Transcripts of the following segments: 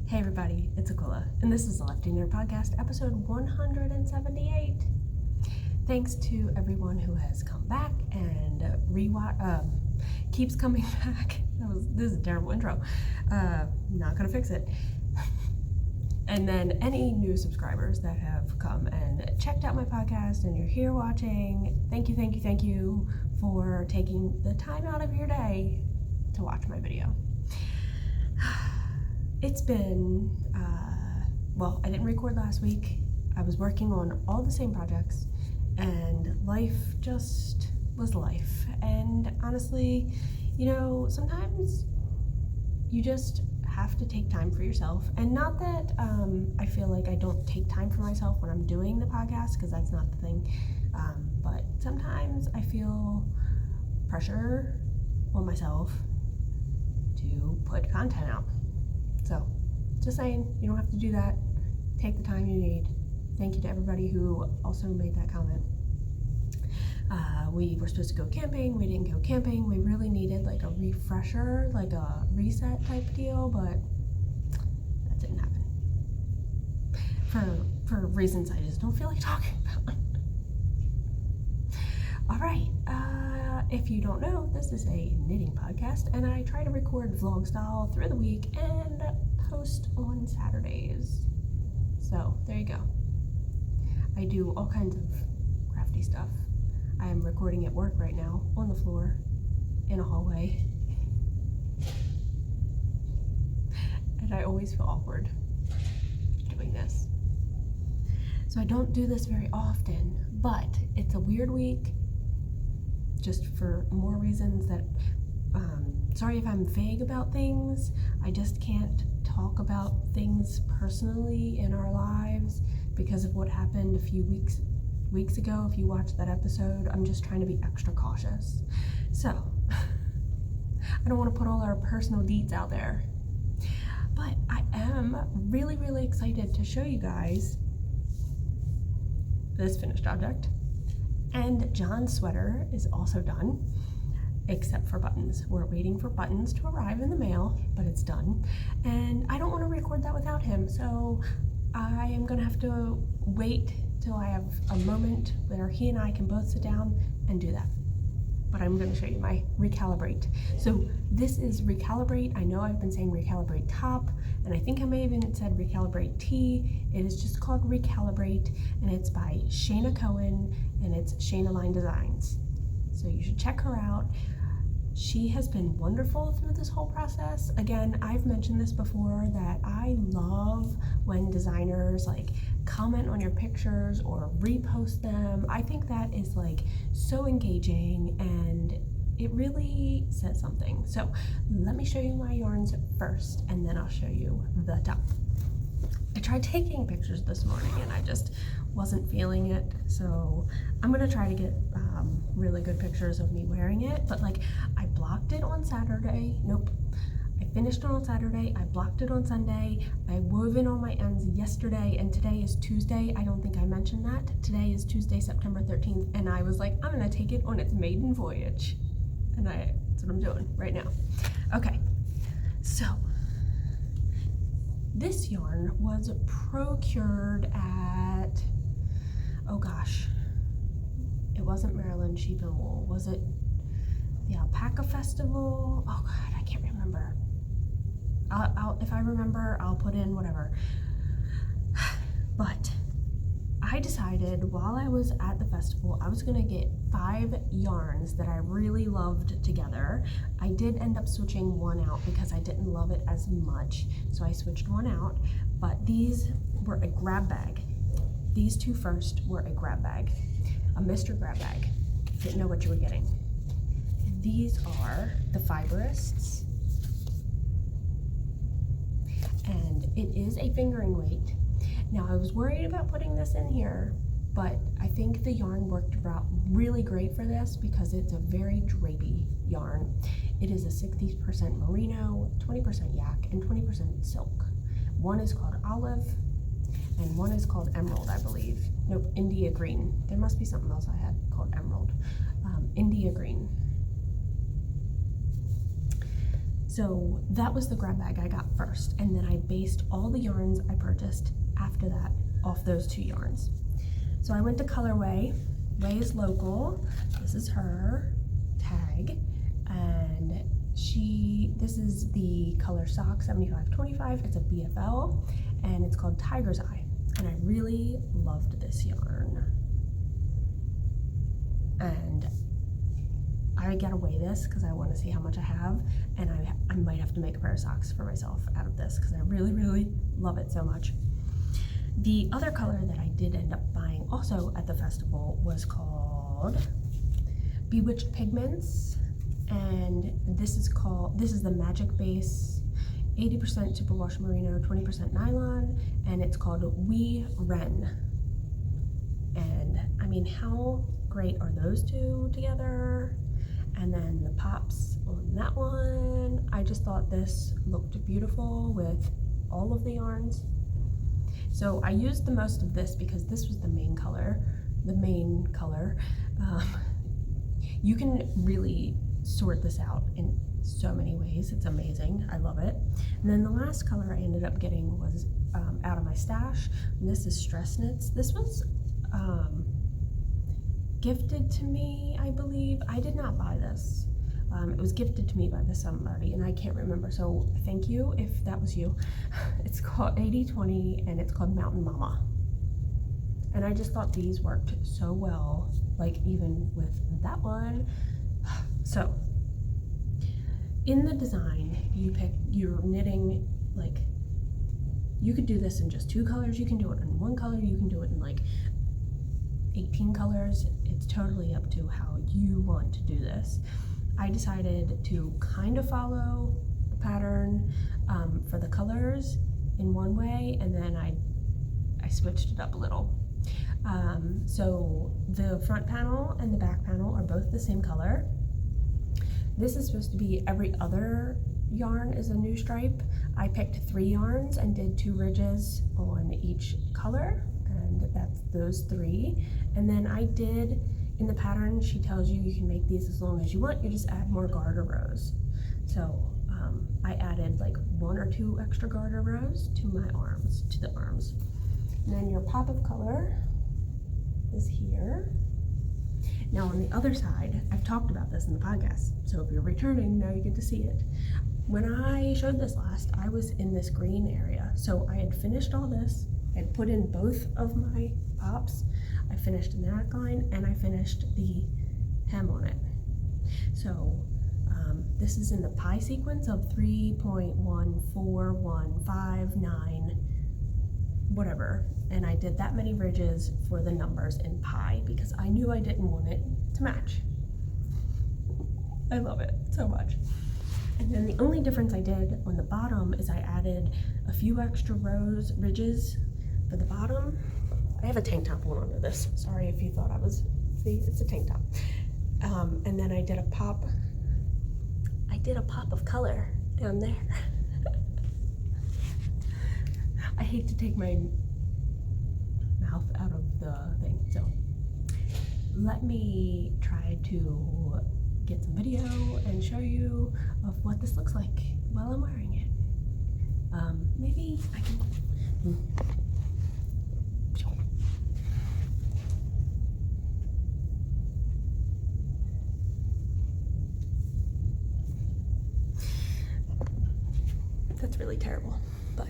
Hey everybody, it's Aquila, and this is the Lefty Nerd Podcast, episode 178. Thanks to everyone who has come back and keeps coming back. This is a terrible intro. Not gonna fix it. And then any new subscribers that have come and checked out my podcast and you're here watching, thank you for taking the time out of your day to watch my video. It's been, I didn't record last week. I was working on all the same projects and life just was life. And honestly, sometimes you just have to take time for yourself. And not that I feel like I don't take time for myself when I'm doing the podcast, because that's not the thing. But sometimes I feel pressure on myself to put content out. So, just saying, you don't have to do that. Take the time you need. Thank you to everybody who also made that comment. We were supposed to go camping. We didn't go camping. We really needed like a refresher, like a reset type deal, but that didn't happen. For reasons I just don't feel like talking about. All right. If you don't know, this is a knitting podcast, and I try to record vlog style through the week and post on Saturdays. So there you go. I do all kinds of crafty stuff. I am recording at work right now, on the floor, in a hallway. And I always feel awkward doing this. So I don't do this very often, but it's a weird week. Just for more reasons that, sorry if I'm vague about things. I just can't talk about things personally in our lives because of what happened a few weeks ago. If you watched that episode, I'm just trying to be extra cautious. So, I don't want to put all our personal deeds out there. But I am really, really excited to show you guys this finished object. And John's sweater is also done, except for buttons. We're waiting for buttons to arrive in the mail, but it's done. And I don't want to record that without him, so I am going to have to wait till I have a moment where he and I can both sit down and do that. But I'm going to show you my Recalibrate. So this is Recalibrate. I know I've been saying Recalibrate top, and I think I may have even said Recalibrate T. It is just called Recalibrate, and it's by Shana Cohen, and it's Shana Line Designs. So you should check her out. She has been wonderful through this whole process. Again, I've mentioned this before that I love when designers like comment on your pictures or repost them. I think that is like so engaging and it really says something. So let me show you my yarns first and then I'll show you the top. I tried taking pictures this morning and I just wasn't feeling it, so I'm gonna try to get really good pictures of me wearing it, but like I blocked it on Saturday. Nope. I finished it on Saturday, I blocked it on Sunday, I wove in all my ends yesterday, and today is Tuesday. I don't think I mentioned that. Today is Tuesday, September 13th, and I was like, I'm gonna take it on its maiden voyage. And that's what I'm doing right now. Okay, so this yarn was procured at, oh gosh, it wasn't Maryland Sheep and Wool. Was it the Alpaca Festival? Oh God, I can't remember. If I remember, I'll put in whatever. But I decided while I was at the festival, I was gonna get 5 yarns that I really loved together. I did end up switching one out because I didn't love it as much, so I switched one out, but these were a grab bag. These two first were a grab bag, a Mr. Grab Bag. Didn't know what you were getting. These are the Fiberists, and it is a fingering weight. Now I was worried about putting this in here, but I think the yarn worked out really great for this because it's a very drapey yarn. It is a 60% merino, 20% yak, and 20% silk. One is called Olive, and one is called Emerald, I believe. Nope, India Green. There must be something else I had called Emerald. India Green. So that was the grab bag I got first, and then I based all the yarns I purchased after that off those 2 yarns. So I went to Colorway. Way is local. This is her tag, and this is the color sock 7525. It's a BFL, and it's called Tiger's Eye, and I really loved this yarn. And I gotta weigh this because I want to see how much I have, and I might have to make a pair of socks for myself out of this because I really, really love it so much. The other color that I did end up buying also at the festival was called Bewitched Pigments, and this is the Magic Base, 80% superwash merino, 20% nylon, and it's called We Ren. And I mean, how great are those two together? And then the pops on that one. I just thought this looked beautiful with all of the yarns. So I used the most of this because this was the main color. You can really sort this out in so many ways. It's amazing. I love it. And then the last color I ended up getting was out of my stash. And this is Stress Knits. This was gifted to me, I believe. I did not buy this. It was gifted to me by somebody, and I can't remember, so thank you if that was you. It's called 80/20, and it's called Mountain Mama. And I just thought these worked so well, like even with that one. So, in the design, you pick your knitting, like, you could do this in just 2 colors, you can do it in 1 color, you can do it in like 18 colors. It's totally up to how you want to do this. I decided to kind of follow the pattern for the colors in one way, and then I switched it up a little. So the front panel and the back panel are both the same color. This is supposed to be every other yarn is a new stripe. I picked 3 yarns and did 2 ridges on each color, and that's those 3. And then I did, in the pattern, she tells you can make these as long as you want. You just add more garter rows. So I added like 1 or 2 extra garter rows to my arms, to the arms. And then your pop of color is here. Now on the other side, I've talked about this in the podcast, so if you're returning, now you get to see it. When I showed this last, I was in this green area. So I had finished all this, I had put in both of my pops, I finished the neckline, and I finished the hem on it. So this is in the pie sequence of 3.14159, whatever. And I did that many ridges for the numbers in pie because I knew I didn't want it to match. I love it so much. And then the only difference I did on the bottom is I added a few extra ridges for the bottom. I have a tank top on under this. Sorry if you thought I was, see, it's a tank top. And then I did a pop of color down there. I hate to take my mouth out of the thing, so let me try to get some video and show you of what this looks like while I'm wearing it. Maybe I can that's really terrible, but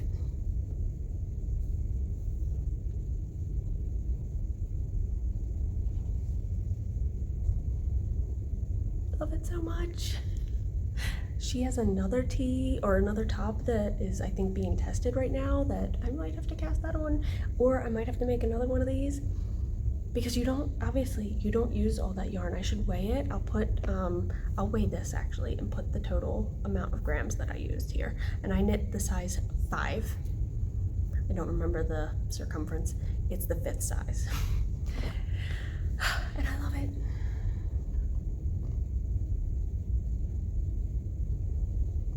love it so much. She has another tee or another top that is, I think, being tested right now that I might have to cast that on, or I might have to make another one of these because you don't use all that yarn. I should weigh it. I'll weigh this actually and put the total amount of grams that I used here. And I knit the size 5. I don't remember the circumference. It's the 5th size. And I love it.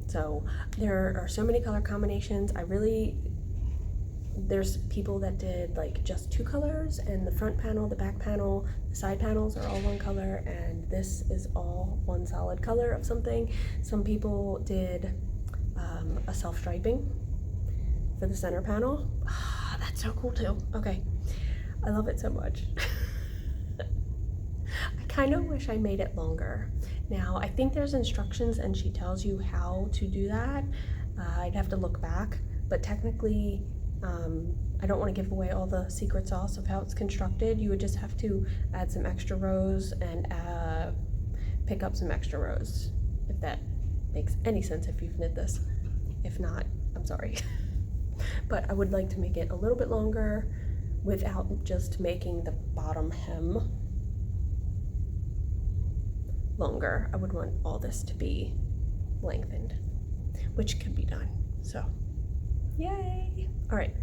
So there are so many color combinations. I really there's people that did like just 2 colors, and the front panel, the back panel, the side panels are all 1 color, and this is all 1 solid color of something. Some people did a self-striping for the center panel. Ah, that's so cool too. Okay, I love it so much. I kind of wish I made it longer. Now, I think there's instructions and she tells you how to do that. I'd have to look back, but technically, I don't want to give away all the secret sauce of how it's constructed. You would just have to add some extra rows and pick up some extra rows, if that makes any sense if you've knit this. If not, I'm sorry. But I would like to make it a little bit longer without just making the bottom hem longer. I would want all this to be lengthened, which can be done. So, yay! All right,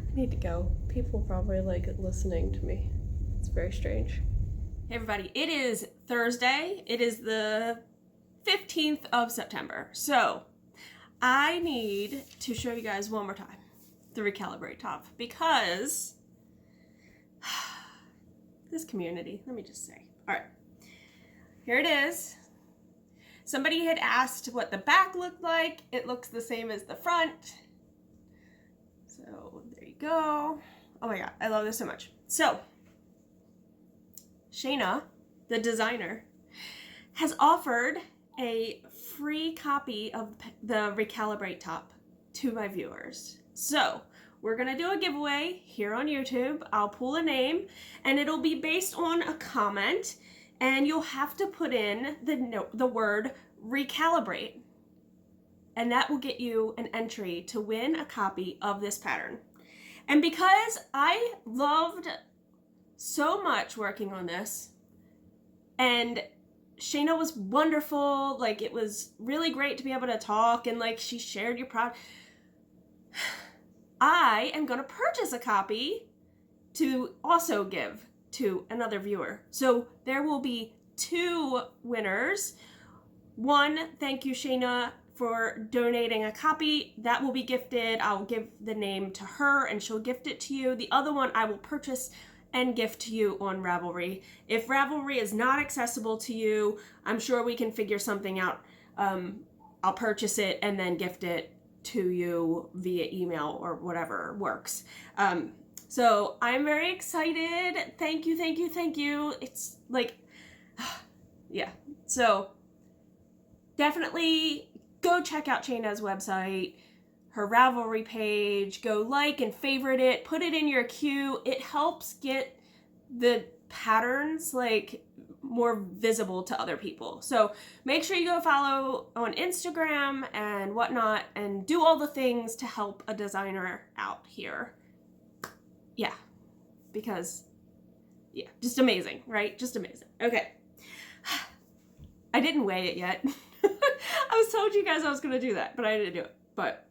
I need to go. People probably like listening to me. It's very strange. Hey everybody, it is Thursday. It is the 15th of September. So, I need to show you guys one more time the Recalibrate top, because this community, let me just say. All right, here it is. Somebody had asked what the back looked like. It looks the same as the front. So there you go. Oh my God, I love this so much. So Shana, the designer, has offered a free copy of the Recalibrate top to my viewers. So we're gonna do a giveaway here on YouTube. I'll pull a name and it'll be based on a comment, and you'll have to put in the word Recalibrate, and that will get you an entry to win a copy of this pattern. And because I loved so much working on this, and Shana was wonderful, like it was really great to be able to talk, and like she shared your product, I am gonna purchase a copy to also give to another viewer. So there will be 2 winners. One, thank you Shana for donating a copy. That will be gifted. I'll give the name to her and she'll gift it to you. The other one I will purchase and gift to you on Ravelry. If Ravelry is not accessible to you, I'm sure we can figure something out. I'll purchase it and then gift it to you via email or whatever works. So I'm very excited. Thank you, thank you, thank you. It's like, yeah. So definitely go check out Shana's website, her Ravelry page, go like and favorite it, put it in your queue. It helps get the patterns like more visible to other people. So make sure you go follow on Instagram and whatnot and do all the things to help a designer out here. Yeah, because yeah, just amazing, right? Just amazing. Okay. I didn't weigh it yet. I was told you guys I was going to do that, but I didn't do it. But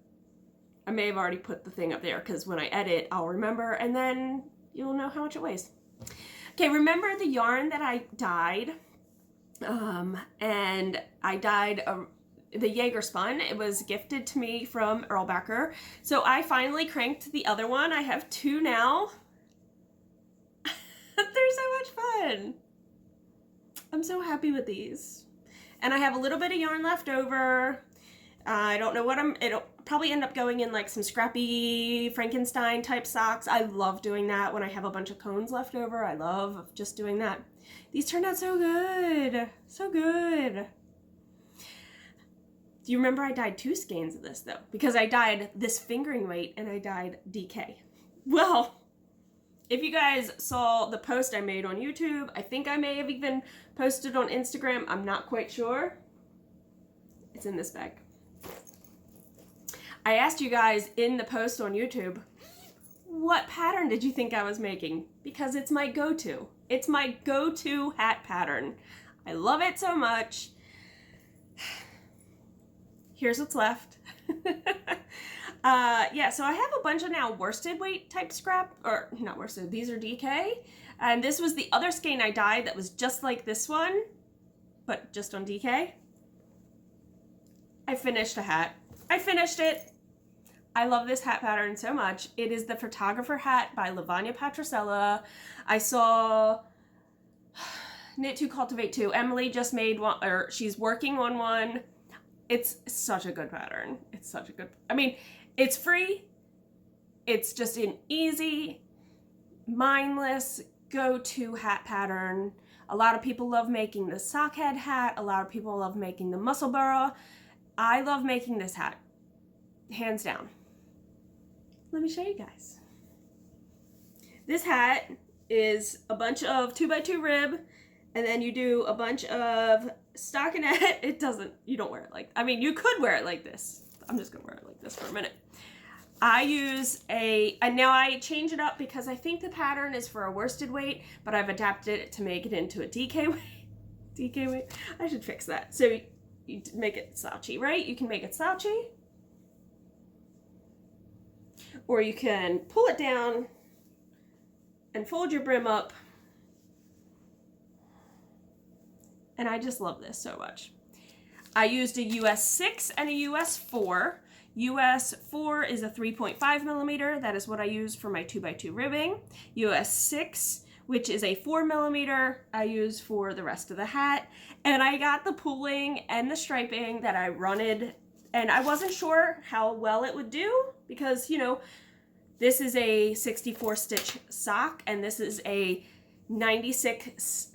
I may have already put the thing up there because when I edit, I'll remember and then you'll know how much it weighs. Okay, remember the yarn that I dyed? And I dyed the Jaeger spun. It was gifted to me from Erlbacher. So I finally cranked the other one. I have 2 now. They're so much fun. I'm so happy with these. And I have a little bit of yarn left over. I don't know what it'll probably end up going in like some scrappy Frankenstein type socks. I love doing that when I have a bunch of cones left over. I love just doing that. These turned out so good. So good. Do you remember I dyed 2 skeins of this though? Because I dyed this fingering weight and I dyed DK. Well, if you guys saw the post I made on YouTube, I think I may have even posted on Instagram. I'm not quite sure. It's in this bag. I asked you guys in the post on YouTube, what pattern did you think I was making? Because it's my go-to. It's my go-to hat pattern. I love it so much. Here's what's left. Yeah, so I have a bunch of now worsted weight type scrap, or not worsted, these are DK. And this was the other skein I dyed that was just like this one, but just on DK. I finished a hat. I finished it. I love this hat pattern so much. It is the Photographer Hat by Lavanya Patricella. I saw Knit to Cultivate 2. Emily just made one, or she's working on one. It's such a good pattern. It's such a good, I mean, it's free. It's just an easy, mindless, go-to hat pattern. A lot of people love making the sock head hat. A lot of people love making the muscle burra. I love making this hat, hands down. Let me show you guys. This hat is a bunch of 2x2 rib, and then you do a bunch of stockinette. It doesn't, you don't wear it like, I mean, you could wear it like this. I'm just gonna wear it like this for a minute. I use and now I change it up because I think the pattern is for a worsted weight, but I've adapted it to make it into a DK weight. DK weight, I should fix that. So you make it slouchy, right? You can make it slouchy, or you can pull it down and fold your brim up. And I just love this so much. I used a US 6 and a US 4. US 4 is a 3.5 millimeter. That is what I use for my 2x2 ribbing. US 6, which is a 4 millimeter, I use for the rest of the hat. And I got the pooling and the striping that I runted, and I wasn't sure how well it would do because, you know, this is a 64 stitch sock and this is a 96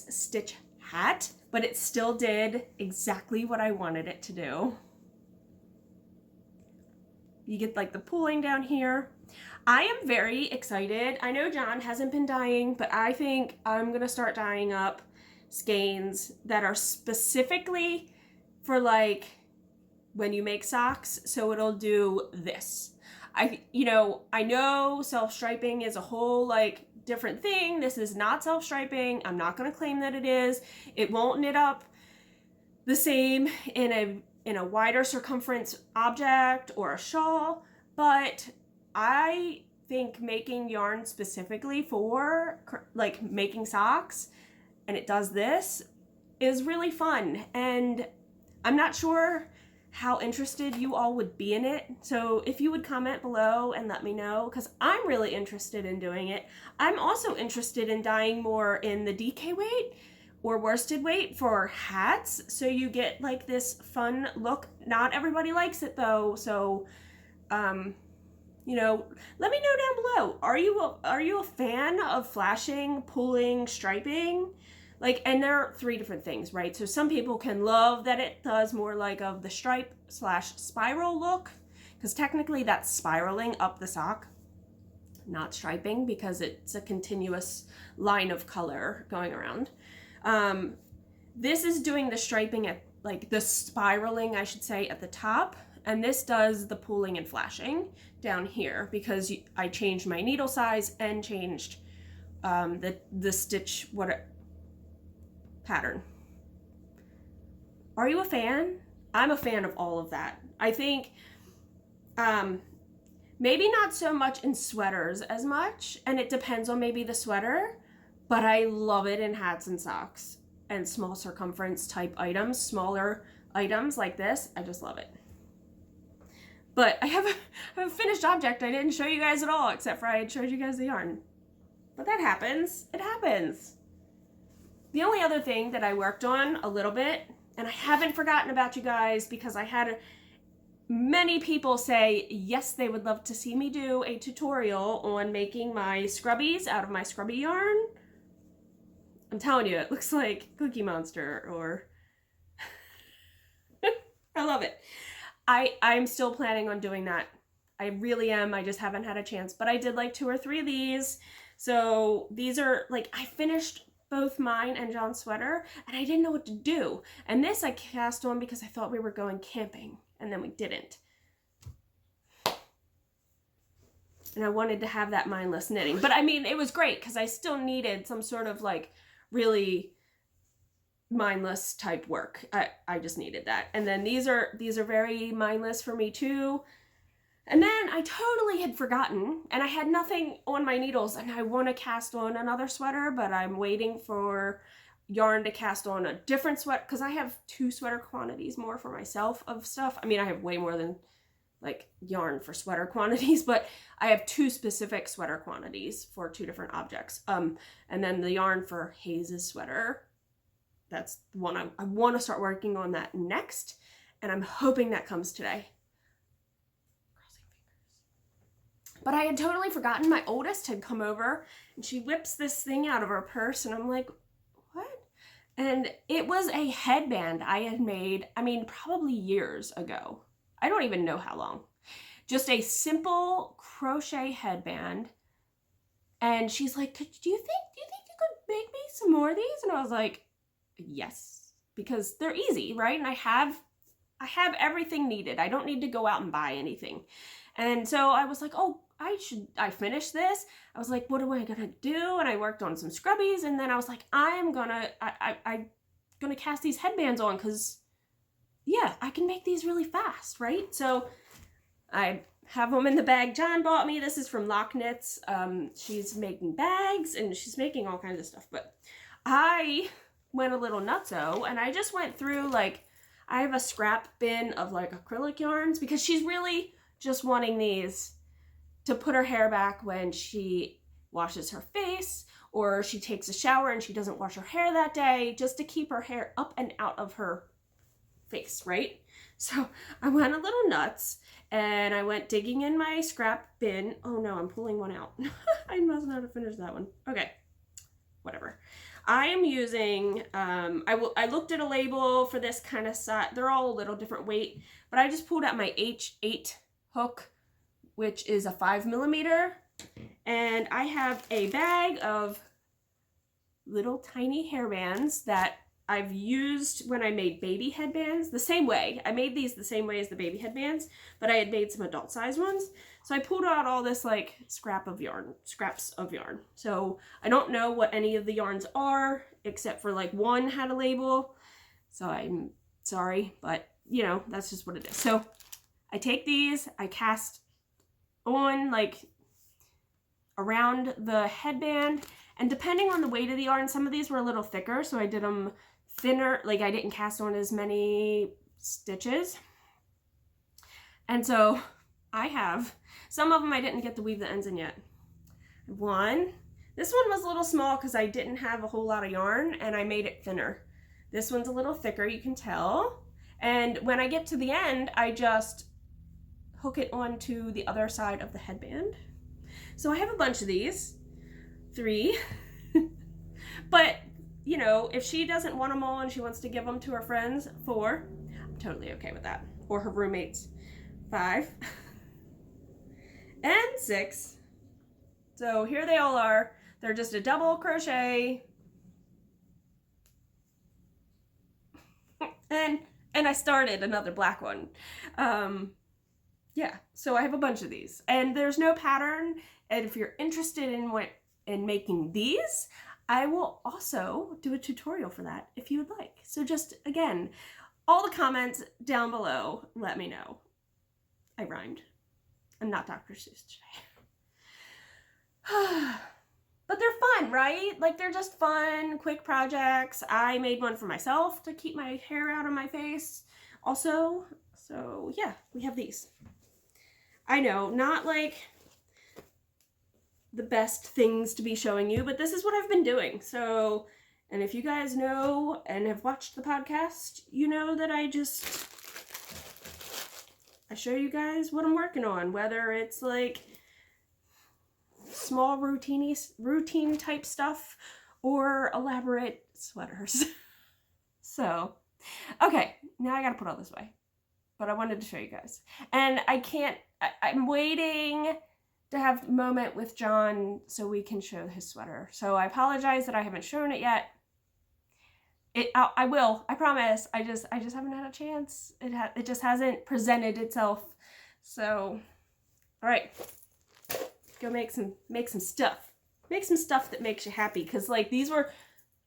stitch hat, but it still did exactly what I wanted it to do. You get like the pooling down here. I am very excited. I know John hasn't been dyeing, but I think I'm gonna start dyeing up skeins that are specifically for like when you make socks, so it'll do this. I know self-striping is a whole like different thing. This is not self-striping. I'm not gonna claim that it is. It won't knit up the same in a wider circumference object or a shawl, but I think making yarn specifically for like making socks, and it does this, is really fun. And I'm not sure how interested you all would be in it. So if you would comment below and let me know, because I'm really interested in doing it. I'm also interested in dyeing more in the DK weight or worsted weight for hats, so you get like this fun look. Not everybody likes it though, so you know, let me know down below. Are you a fan of flashing, pulling, striping? Like, and there are 3 different things, right? So some people can love that it does more like of the stripe / spiral look, because technically that's spiraling up the sock, not striping, because it's a continuous line of color going around. This is doing the striping at like the spiraling, I should say, at the top, and this does the pooling and flashing down here because I changed my needle size and changed the stitch pattern. Are you a fan? I'm a fan of all of that. I think maybe not so much in sweaters as much, and it depends on maybe the sweater, but I love it in hats and socks and small circumference type items, smaller items like this. I just love it. But I have a finished object I didn't show you guys at all, except for I had showed you guys the yarn. But that happens. It happens. The only other thing that I worked on a little bit, and I haven't forgotten about you guys because I had many people say yes, they would love to see me do a tutorial on making my scrubbies out of my scrubby yarn. I'm telling you, it looks like Cookie Monster, or I love it. I'm still planning on doing that. I really am. I just haven't had a chance, but I did like 2 or 3 of these. So these are like, I finished both mine and John's sweater, and I didn't know what to do. And this I cast on because I thought we were going camping, and then we didn't. And I wanted to have that mindless knitting. But I mean, it was great because I still needed some sort of like really mindless type work. I just needed that. And then these are very mindless for me too. And then I totally had forgotten, and I had nothing on my needles, and I want to cast on another sweater, but I'm waiting for yarn to cast on a different sweater because I have 2 sweater quantities more for myself of stuff. I mean, I have way more than like yarn for sweater quantities, but I have 2 specific sweater quantities for 2 different objects. And then the yarn for Hayes' sweater, that's the one I want to start working on that next, and I'm hoping that comes today. Crossing fingers. But I had totally forgotten. My oldest had come over and she whips this thing out of her purse and I'm like, what? And it was a headband I had made, I mean, probably years ago. I don't even know how long. Just a simple crochet headband. And she's like, do you think you could make me some more of these? And I was like, yes, because they're easy, right? And I have everything needed. I don't need to go out and buy anything. And so I was like, oh, I finished this. I was like, what am I gonna do? And I worked on some scrubbies, and then I was like, I'm gonna cast these headbands on, because yeah, I can make these really fast, right? So I have them in the bag John bought me. This is from Lock Knits. She's making bags and she's making all kinds of stuff, but I went a little nutso and I just went through, like, I have a scrap bin of like acrylic yarns, because she's really just wanting these to put her hair back when she washes her face, or she takes a shower and she doesn't wash her hair that day, just to keep her hair up and out of her face, right? So I went a little nuts and I went digging in my scrap bin. Oh no, I'm pulling one out. I must not have finished that one. Okay, whatever. I am using, I looked at a label for this kind of size. They're all a little different weight, but I just pulled out my H8 hook, which is a 5mm. And I have a bag of little tiny hairbands that I've used when I made baby headbands the same way. I made these the same way as the baby headbands, but I had made some adult size ones. So I pulled out all this like scraps of yarn. So I don't know what any of the yarns are, except for like one had a label. So I'm sorry, but you know, that's just what it is. So I take these, I cast on like around the headband, and depending on the weight of the yarn, some of these were a little thicker, so I did them thinner, like I didn't cast on as many stitches. And so I have, some of them I didn't get to weave the ends in yet. This one was a little small because I didn't have a whole lot of yarn and I made it thinner. This one's a little thicker, you can tell. And when I get to the end, I just hook it onto the other side of the headband. So I have a bunch of these, 3, but you know, if she doesn't want them all and she wants to give them to her friends, 4, I'm totally okay with that. Or her roommates, 5, and 6. So here they all are. They're just a double crochet. And I started another black one. Yeah, so I have a bunch of these. And there's no pattern. And if you're interested in making these, I will also do a tutorial for that if you would like. So just, again, all the comments down below, let me know. I rhymed. I'm not Dr. Seuss today. But they're fun, right? Like, they're just fun, quick projects. I made one for myself to keep my hair out of my face also. So yeah, we have these. I know, not like the best things to be showing you, but this is what I've been doing. So, and if you guys know and have watched the podcast, you know that I show you guys what I'm working on, whether it's like small routine type stuff or elaborate sweaters. So, okay, now I gotta put all this away, but I wanted to show you guys. And I'm waiting to have a moment with John so we can show his sweater. So I apologize that I haven't shown it yet. I will, I promise. I just haven't had a chance. It just hasn't presented itself. So, all right, go make some stuff. Make some stuff that makes you happy, because like these were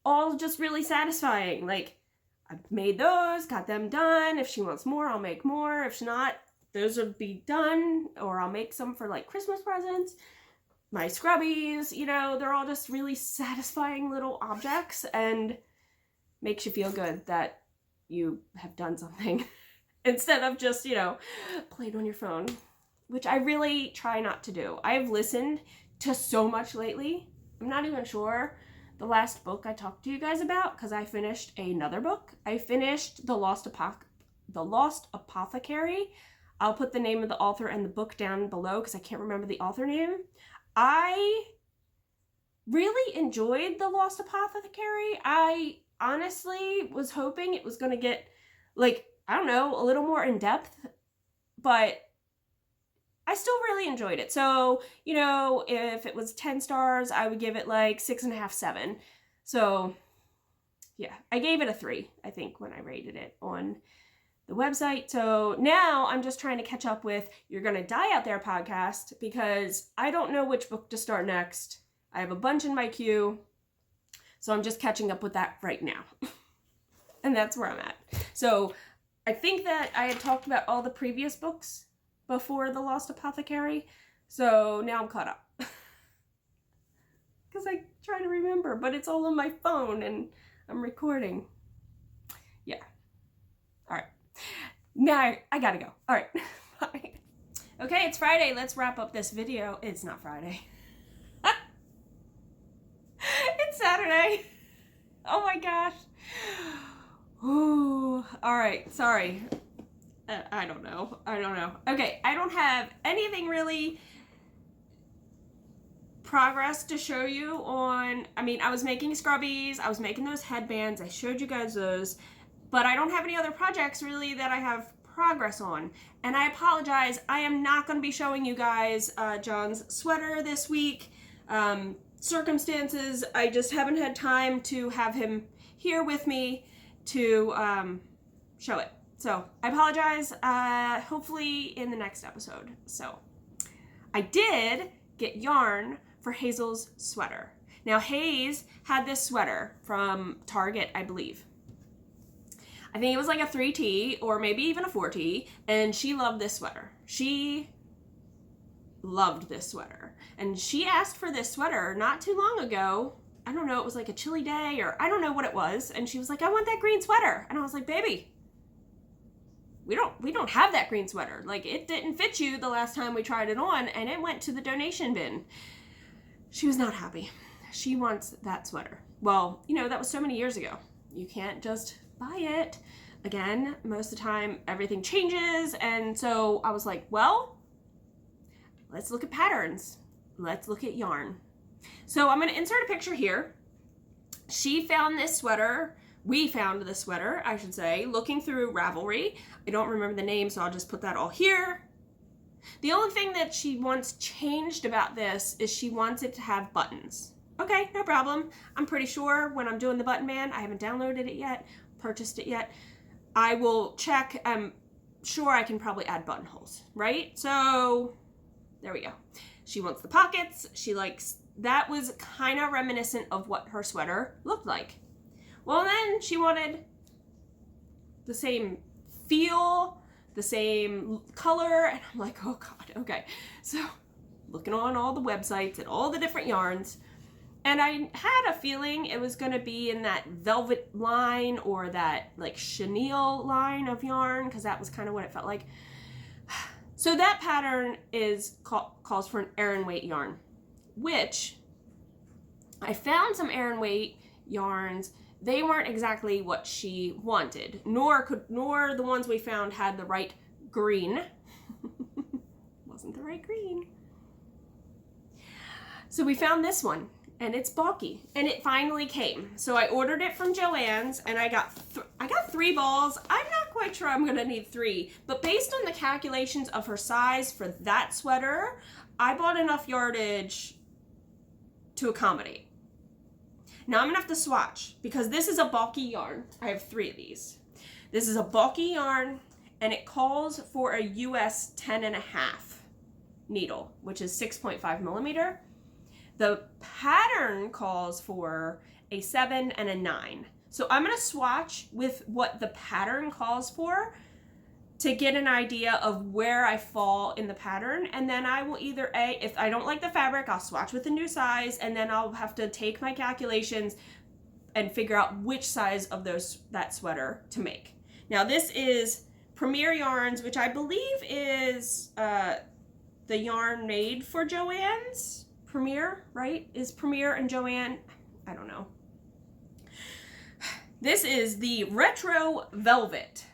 all just really satisfying. Like, I made those, got them done. If she wants more, I'll make more. If not, those will be done, or I'll make some for like Christmas presents. My scrubbies, you know, they're all just really satisfying little objects, and makes you feel good that you have done something. instead of just, you know, playing on your phone, which I really try not to do. I've listened to so much lately. I'm not even sure the last book I talked to you guys about, because I finished another book. I finished The Lost Apothecary. I'll put the name of the author and the book down below because I can't remember the author name. I really enjoyed The Lost Apothecary. I honestly was hoping it was going to get, like, I don't know, a little more in depth, but I still really enjoyed it. So, you know, if it was 10 stars, I would give it like 6.5, 7. So, yeah, I gave it a 3, I think, when I rated it on the website. So now I'm just trying to catch up with You're Gonna Die Out There podcast, because I don't know which book to start next. I have a bunch in my queue, so I'm just catching up with that right now. And that's where I'm at. So I think that I had talked about all the previous books before The Lost Apothecary, so now I'm caught up. Because I try to remember, but it's all on my phone and I'm recording. Yeah. All right. Now I gotta go. All right. Bye. Okay, it's Friday. Let's wrap up this video. It's not Friday. It's Saturday. Oh my gosh. Ooh. All right. Sorry. I don't know. Okay, I don't have anything really progress to show you on. I mean, I was making scrubbies. I was making those headbands. I showed you guys those. But I don't have any other projects really that I have progress on. And I apologize. I am not going to be showing you guys John's sweater this week. Circumstances, I just haven't had time to have him here with me to show it. So I apologize, hopefully in the next episode. So I did get yarn for Hazel's sweater. Now Hayes had this sweater from Target, I believe. I think it was like a 3T or maybe even a 4T, and she loved this sweater. She loved this sweater. And she asked for this sweater not too long ago. I don't know, it was like a chilly day or I don't know what it was. And she was like, I want that green sweater. And I was like, baby, we don't have that green sweater. Like, it didn't fit you the last time we tried it on, and it went to the donation bin. She was not happy. She wants that sweater. Well, you know, that was so many years ago. You can't just buy it. Again, most of the time everything changes, and so I was like, well, let's look at patterns. Let's look at yarn. So I'm going to insert a picture here. She found this sweater. We found this sweater, I should say, looking through Ravelry. I don't remember the name, so I'll just put that all here. The only thing that she wants changed about this is she wants it to have buttons. Okay, no problem. I'm pretty sure when I'm doing the button band, I haven't downloaded it yet, purchased it yet. I will check. I'm sure I can probably add buttonholes, right? So there we go. She wants the pockets. She likes, that was kind of reminiscent of what her sweater looked like. Well, then she wanted the same feel, the same color, and I'm like, oh God, okay. So looking on all the websites and all the different yarns, and I had a feeling it was going to be in that velvet line or that like chenille line of yarn, because that was kind of what it felt like. So that pattern is calls for an Aran weight yarn, which I found some Aran weight yarns. They weren't exactly what she wanted, nor the ones we found had the right green. Wasn't the right green. So we found this one, and it's bulky, and it finally came. So I ordered it from Joann's, and I got 3 balls. I'm not quite sure I'm gonna need 3, but based on the calculations of her size for that sweater, I bought enough yardage to accommodate. Now I'm gonna have to swatch, because this is a bulky yarn. I have 3 of these. This is a bulky yarn, and it calls for a US 10.5 needle, which is 6.5 millimeter. The pattern calls for a 7 and a 9. So I'm gonna swatch with what the pattern calls for to get an idea of where I fall in the pattern, and then I will either if I don't like the fabric, I'll swatch with a new size, and then I'll have to take my calculations and figure out which size of that sweater to make. Now this is Premier Yarns, which I believe is the yarn made for Joann's. Premier, right? Is Premier and Joann? I don't know. This is the Retro Velvet.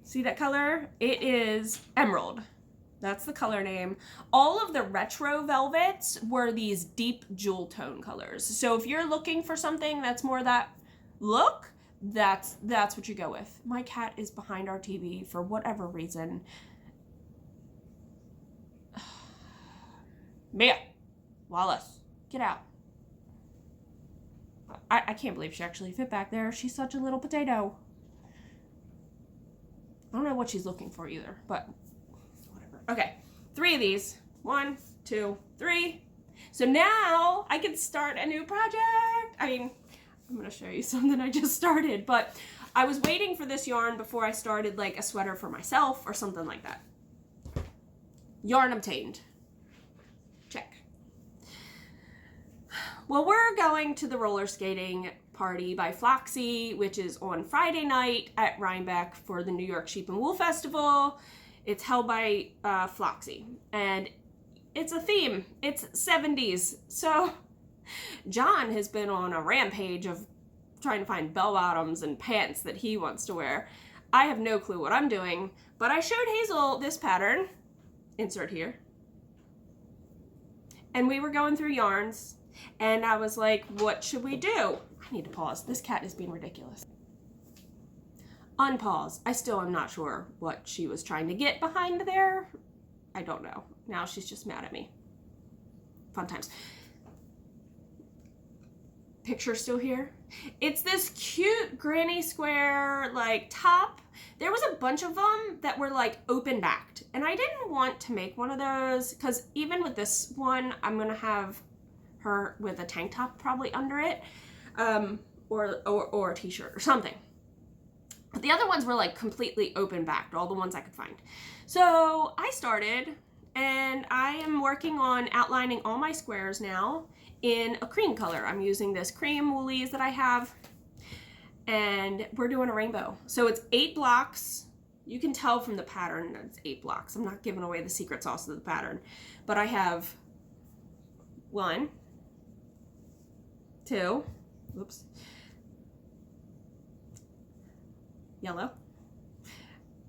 See that color? It is emerald. That's the color name. All of the retro velvets were these deep jewel tone colors. So if you're looking for something that's more that look, that's what you go with. My cat is behind our TV for whatever reason. Mia, Wallace, get out. I can't believe she actually fit back there. She's such a little potato. I don't know what she's looking for either, but whatever. Okay, 3 of these. 1, 2, 3. So now I can start a new project. I mean, I'm gonna show you something I just started, but I was waiting for this yarn before I started like a sweater for myself or something like that. Yarn obtained. Check. Well, we're going to the roller skating party by Floxy, which is on Friday night at Rhinebeck for the New York Sheep and Wool Festival. It's held by Floxy, and it's a theme. It's 70s. So John has been on a rampage of trying to find bell-bottoms and pants that he wants to wear. I have no clue what I'm doing, but I showed Hazel this pattern, insert here, and we were going through yarns, and I was like, what should we do? I need to pause. This cat is being ridiculous. Unpause. I still am not sure what she was trying to get behind there. I don't know. Now she's just mad at me. Fun times. Picture still here? It's this cute granny square like top. There was a bunch of them that were like open backed, and I didn't want to make one of those because even with this one, I'm gonna have her with a tank top probably under it, or a t-shirt or something. But the other ones were like completely open backed, all the ones I could find. So I started, and I am working on outlining all my squares now in a cream color. I'm using this cream woolies that I have, and we're doing a rainbow. So it's 8 blocks. You can tell from the pattern that it's 8 blocks. I'm not giving away the secret sauce of the pattern, but I have 1, 2, whoops, yellow,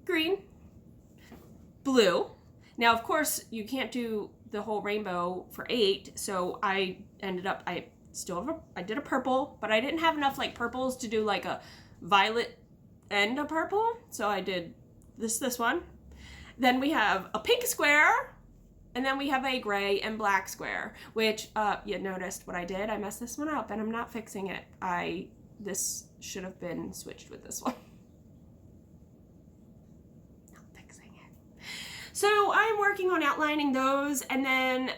green, blue. Now, of course, you can't do the whole rainbow for 8, so I ended up, I did a purple, but I didn't have enough like purples to do like a violet and a purple, so I did this one. Then we have a pink square, and then we have a gray and black square, which you noticed what I did. I messed this one up, and I'm not fixing it. This should have been switched with this one. So I'm working on outlining those, and then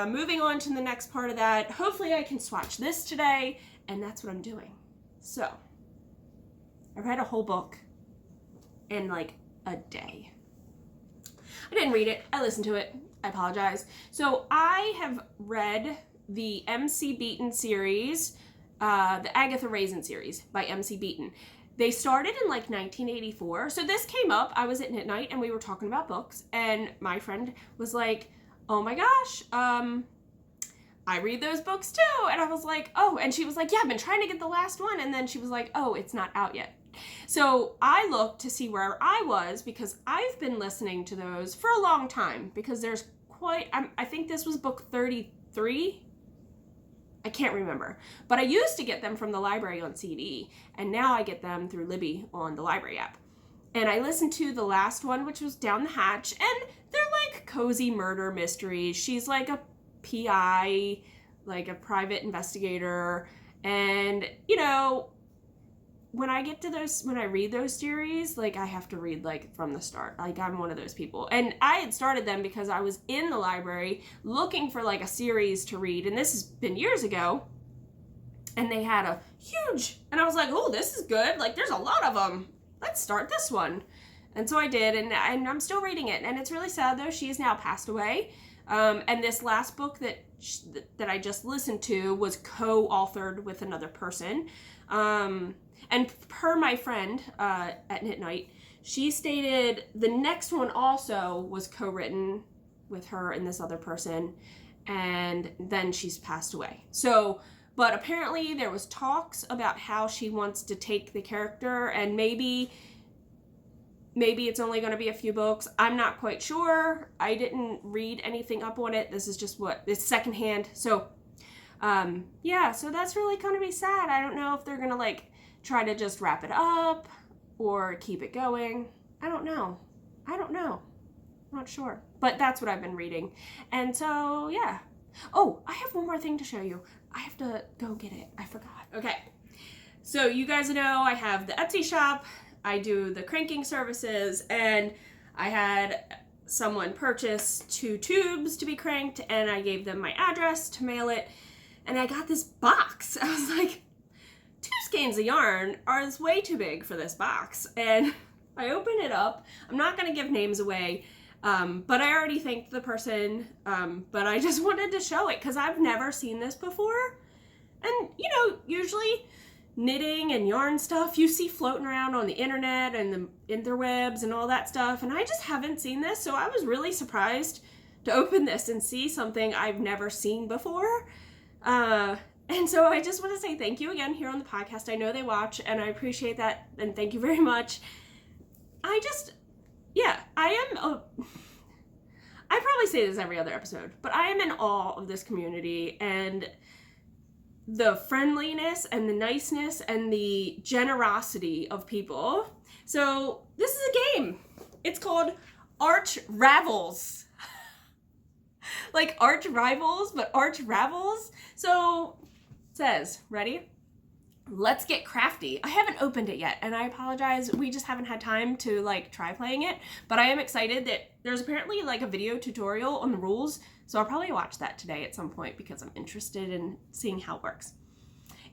moving on to the next part of that. Hopefully I can swatch this today, and that's what I'm doing. So I read a whole book in like a day. I didn't read it, I listened to it, I apologize. So I have read the MC Beaton series, the Agatha Raisin series by MC Beaton. They started in like 1984. So this came up, I was at Knit Night and we were talking about books, and my friend was like, oh my gosh, I read those books too. And I was like, oh, and she was like, yeah, I've been trying to get the last one. And then she was like, oh, it's not out yet. So I looked to see where I was, because I've been listening to those for a long time, because there's quite, I think this was book 33. I can't remember, but I used to get them from the library on CD, and now I get them through Libby on the library app. And I listened to the last one, which was Down the Hatch, and they're like cozy murder mysteries. She's like a PI, like a private investigator, and you know, when I get to those, when I read those series, like I have to read like from the start. Like I'm one of those people. And I had started them because I was in the library looking for like a series to read. And this has been years ago. And they had a huge, and I was like, oh, this is good. Like there's a lot of them. Let's start this one. And so I did, and I'm still reading it. And it's really sad though. She has now passed away. And this last book that I just listened to was co-authored with another person. And per my friend at Knit Night, she stated the next one also was co-written with her and this other person, and then she's passed away. So, but apparently there was talks about how she wants to take the character, and maybe it's only going to be a few books. I'm not quite sure. I didn't read anything up on it. This is just it's secondhand. So, yeah, so that's really going to be sad. I don't know if they're going to like try to just wrap it up or keep it going. I don't know. I'm not sure. But that's what I've been reading. And so, yeah. Oh, I have one more thing to show you. I have to go get it. I forgot. Okay. So you guys know I have the Etsy shop. I do the cranking services, and I had someone purchase 2 tubes to be cranked, and I gave them my address to mail it, and I got this box. I was like, 2 skeins of yarn is way too big for this box. And I open it up. I'm not going to give names away, but I already thanked the person, but I just wanted to show it because I've never seen this before. And, you know, usually knitting and yarn stuff you see floating around on the internet and the interwebs and all that stuff, and I just haven't seen this, so I was really surprised to open this and see something I've never seen before. And so I just want to say thank you again here on the podcast. I know they watch, and I appreciate that, and thank you very much. I probably say this every other episode, but I am in awe of this community and the friendliness and the niceness and the generosity of people. So this is a game. It's called Arch Ravels. Like Arch Rivals, but Arch Ravels. So it says, ready? Let's get crafty. I haven't opened it yet, and I apologize. We just haven't had time to like try playing it, but I am excited that there's apparently like a video tutorial on the rules, so I'll probably watch that today at some point because I'm interested in seeing how it works.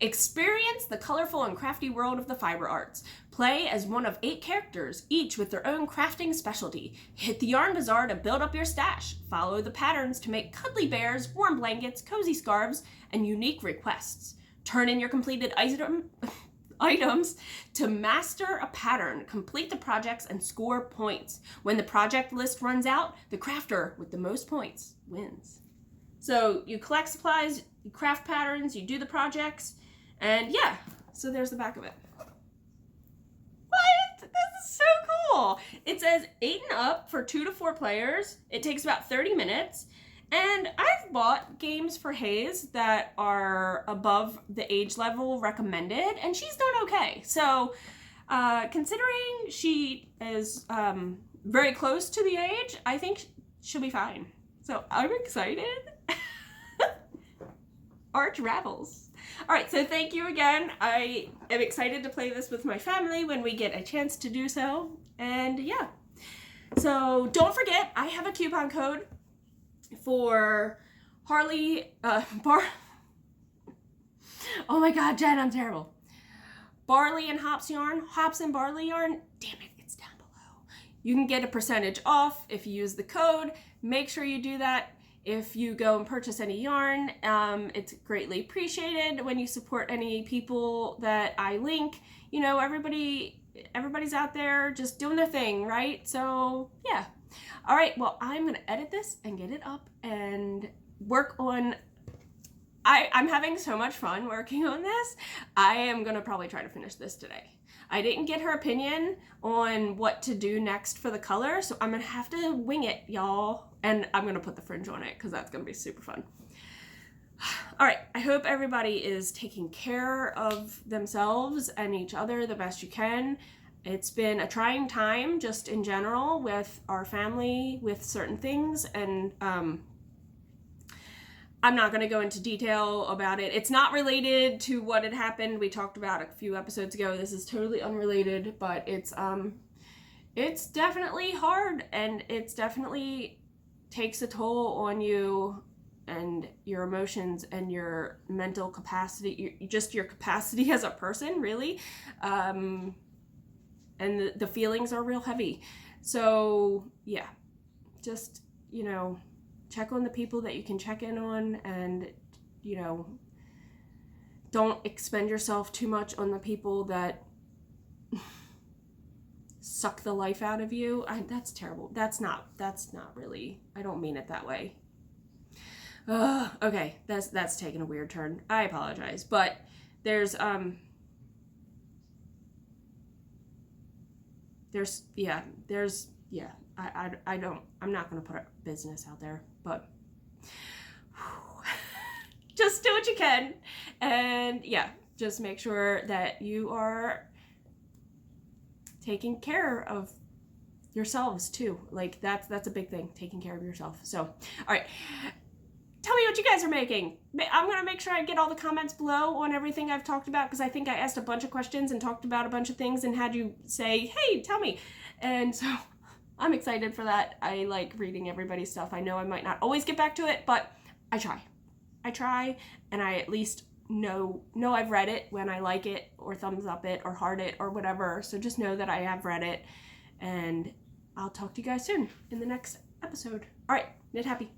Experience the colorful and crafty world of the fiber arts. Play as one of 8 characters, each with their own crafting specialty. Hit the yarn bazaar to build up your stash. Follow the patterns to make cuddly bears, warm blankets, cozy scarves, and unique requests. Turn in your completed items to master a pattern, complete the projects, and score points. When the project list runs out, the crafter with the most points wins. So you collect supplies, you craft patterns, you do the projects, and yeah, so there's the back of it. What? This is so cool. It says 8 and up for 2 to 4 players. It takes about 30 minutes. And I've bought games for Hayes that are above the age level recommended, and she's done okay. So considering she is very close to the age, I think she'll be fine. So I'm excited. Arch Ravels. All right, so thank you again. I am excited to play this with my family when we get a chance to do so. And yeah, so don't forget, I have a coupon code for oh my god, Jen, I'm terrible. Barley and hops yarn, hops and barley yarn. Damn it, it's down below. You can get a percentage off if you use the code. Make sure you do that if you go and purchase any yarn. It's greatly appreciated when you support any people that I link. You know, everybody's out there just doing their thing, right? So yeah. All right, well, I'm going to edit this and get it up and work on... I'm having so much fun working on this. I am going to probably try to finish this today. I didn't get her opinion on what to do next for the color, so I'm going to have to wing it, y'all. And I'm going to put the fringe on it because that's going to be super fun. All right, I hope everybody is taking care of themselves and each other the best you can. It's been a trying time just in general with our family, with certain things, and I'm not going to go into detail about it. It's not related to what had happened. We talked about a few episodes ago. This is totally unrelated, but it's definitely hard, and it's definitely takes a toll on you and your emotions and your mental capacity, just your capacity as a person, really. And the feelings are real heavy. So yeah, just, you know, check on the people that you can check in on, and, you know, don't expend yourself too much on the people that suck the life out of you. That's terrible. That's not really, I don't mean it that way. Okay, that's taken a weird turn. I apologize, but there's I'm not gonna put a business out there, but just do what you can, and yeah, just make sure that you are taking care of yourselves too. Like that's a big thing, taking care of yourself. So, all right. Tell me what you guys are making. I'm going to make sure I get all the comments below on everything I've talked about, because I think I asked a bunch of questions and talked about a bunch of things and had you say, hey, tell me. And so I'm excited for that. I like reading everybody's stuff. I know I might not always get back to it, but I try. And I at least know I've read it when I like it or thumbs up it or heart it or whatever. So just know that I have read it, and I'll talk to you guys soon in the next episode. All right, knit happy.